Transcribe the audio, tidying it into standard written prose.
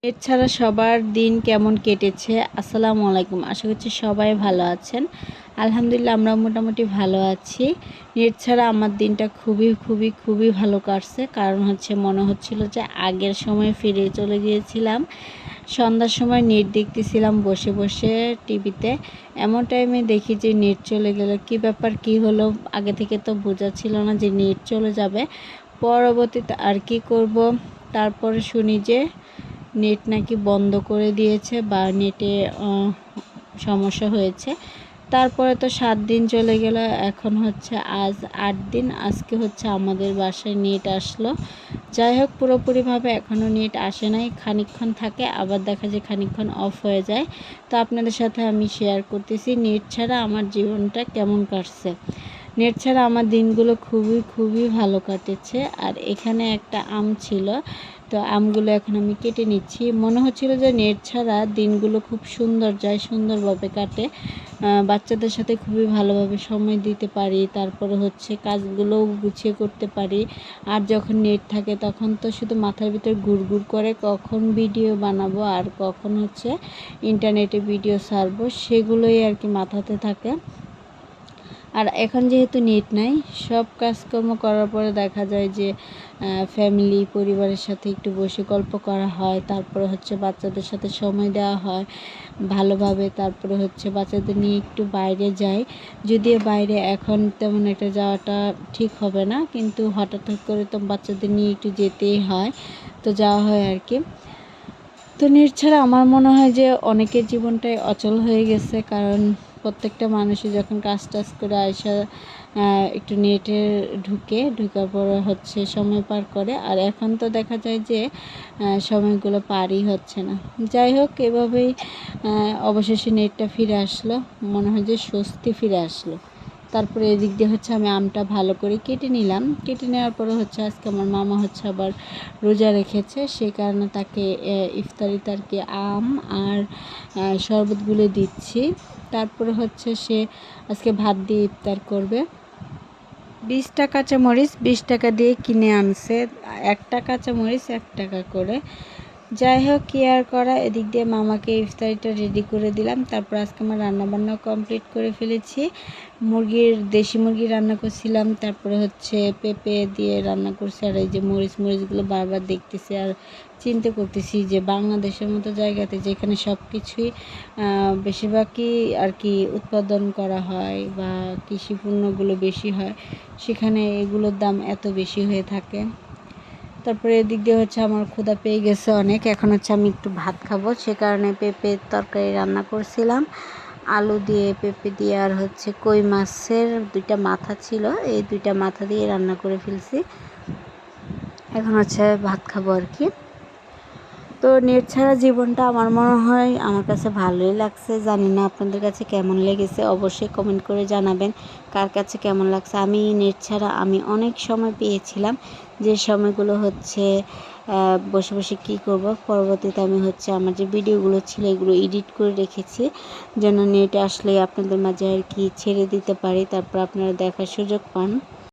Net ছাড়া সবার দিন কেমন কেটেছে? আসসালামু আলাইকুম। আশা করছি সবাই ভালো আছেন। আলহামদুলিল্লাহ আমরা মোটামুটি ভালো আছি। নেট ছাড়া আমার দিনটা খুবই ভালো কাটছে। কারণ মনে হচ্ছিল যে আগের সময়ে ফিরে চলে গিয়েছিলাম। সন্ধ্যার সময় নেট দেখতেছিলাম বসে টিভিতে। এমন টাইমে দেখি যে নেট চলে গেল। কি ব্যাপার, কি হলো? আগে থেকে তো বোঝা ছিল না যে নেট চলে যাবে। পরবর্তীতে আর কি করব, তারপরে শুনি যে নেট নাকি বন্ধ করে দিয়েছে বা নেটে সমস্যা হয়েছে। তারপরে তো 7 দিন চলে গেল, এখন আজ 8 দিন। আজকে আমাদের বাসায় নেট আসলো। যাই হোক, পুরোপুরিভাবে এখনও নেট আসে নাই। খানিকক্ষণ থাকে, আবার দেখা যায় খানিকক্ষণ অফ হয়ে যায়। তো আপনাদের সাথে আমি শেয়ার করতেছি নেট ছাড়া আমার জীবনটা কেমন কাটছে। নেট ছাড়া আমার দিনগুলো খুবই ভালো কাটেছে। আর এখানে একটা আম ছিল, তো আমগুলো এখন আমি কেটে নিচ্ছি। মনে হচ্ছিল যে নেট ছাড়া দিনগুলো খুব সুন্দর যায়, সুন্দরভাবে কাটে। বাচ্চাদের সাথে খুবই ভালোভাবে সময় দিতে পারি, তারপরে কাজগুলোও গুছিয়ে করতে পারি। আর যখন নেট থাকে তখন তো শুধু মাথার ভিতর ঘুরঘুর করে কখন ভিডিও বানাবো আর কখন ইন্টারনেটে ভিডিও ছাড়বো, সেগুলোই আর কি মাথাতে থাকে। আর এখন যেহেতু নেট নাই, সব কাজকর্ম করার পরে দেখা যায় যে পরিবারের সাথে একটু বসে গল্প করা হয়, তারপরে বাচ্চাদের সাথে সময় দেওয়া হয় ভালোভাবে। তারপরে বাচ্চাদের নিয়ে একটু বাইরে যাই, যদিও বাইরে এখন তেমন একটা যাওয়াটা ঠিক হবে না, কিন্তু হঠাৎ করে তো বাচ্চাদের নিয়ে একটু যেতেই হয়, তো যাওয়া হয় আর কি। তো নেট ছাড়া আমার মনে হয় যে অনেকের জীবনটাই অচল হয়ে গেছে। কারণ প্রত্যেকটা মানুষই যখন কাজ করে আইসা একটু নেটে ঢুকার পরে সময় পার করে। আর এখন তো দেখা যায় যে সময়গুলো পারই হচ্ছে না। যাই হোক, এভাবেই অবশেষে নেটটা ফিরে আসলো। মনে হয় যে স্বস্তি ফিরে আসলো। তারপরে এদিক দিয়ে আমি আমটা ভালো করে কেটে নিলাম। কেটে নেওয়ার পরে আজকে আমার মামা আবার রোজা রেখেছে, সেই কারণে তাকে ইফতারিতে আর কি আম আর শরবতগুলো দিচ্ছি। তারপরে সে আজকে ভাত দিয়ে ইফতার করবে। 20টা কাঁচামরিচ 20 টাকা দিয়ে কিনে আনছে, একটা কাঁচামরিচ 1 টাকা করে। যাই হোক, কি আর করা। এদিক দিয়ে মামাকে ইফতারিটা রেডি করে দিলাম। তারপর আজকে আমার রান্নাবান্নাও কমপ্লিট করে ফেলেছি। দেশি মুরগি রান্না করছিলাম, তারপরে পেঁপে দিয়ে রান্না করছি। আর এই যে মরিচগুলো বারবার দেখতেছি আর চিন্তা করতেছি যে বাংলাদেশের মতো জায়গাতে যেখানে সব কিছুই বেশিরভাগই আর কি উৎপাদন করা হয় বা কৃষি পণ্যগুলো বেশি হয়, সেখানে এগুলোর দাম এত বেশি হয়ে থাকে। তারপরে এদিক দিয়ে আমার ক্ষুধা পেয়ে গেছে অনেক। এখন আমি একটু ভাত খাবো, সে কারণে পেঁপের তরকারি রান্না করছিলাম, আলু দিয়ে পেঁপে দিয়ে। আর কই মাছের 2টা মাথা ছিল, এই 2টা মাথা দিয়ে রান্না করে ফেলছি। এখন ভাত খাবো আর কি। তো নেট ছাড়া জীবনটা আমার মনে হয় আমার কাছে ভালোই লাগছে। জানি না আপনাদের কাছে কেমন লেগেছে, অবশ্যই কমেন্ট করে জানাবেন কার কাছে কেমন লাগছে। আমি নেট ছাড়া অনেক সময় পেয়েছিলাম, যে সময়গুলো বসে কী করব। পরবর্তীতে আমি আমার যে ভিডিওগুলো ছিল এগুলো এডিট করে রেখেছি, যেন নেট আসলে আপনাদের মাঝে আর কি ছেড়ে দিতে পারি, তারপর আপনারা দেখার সুযোগ পান।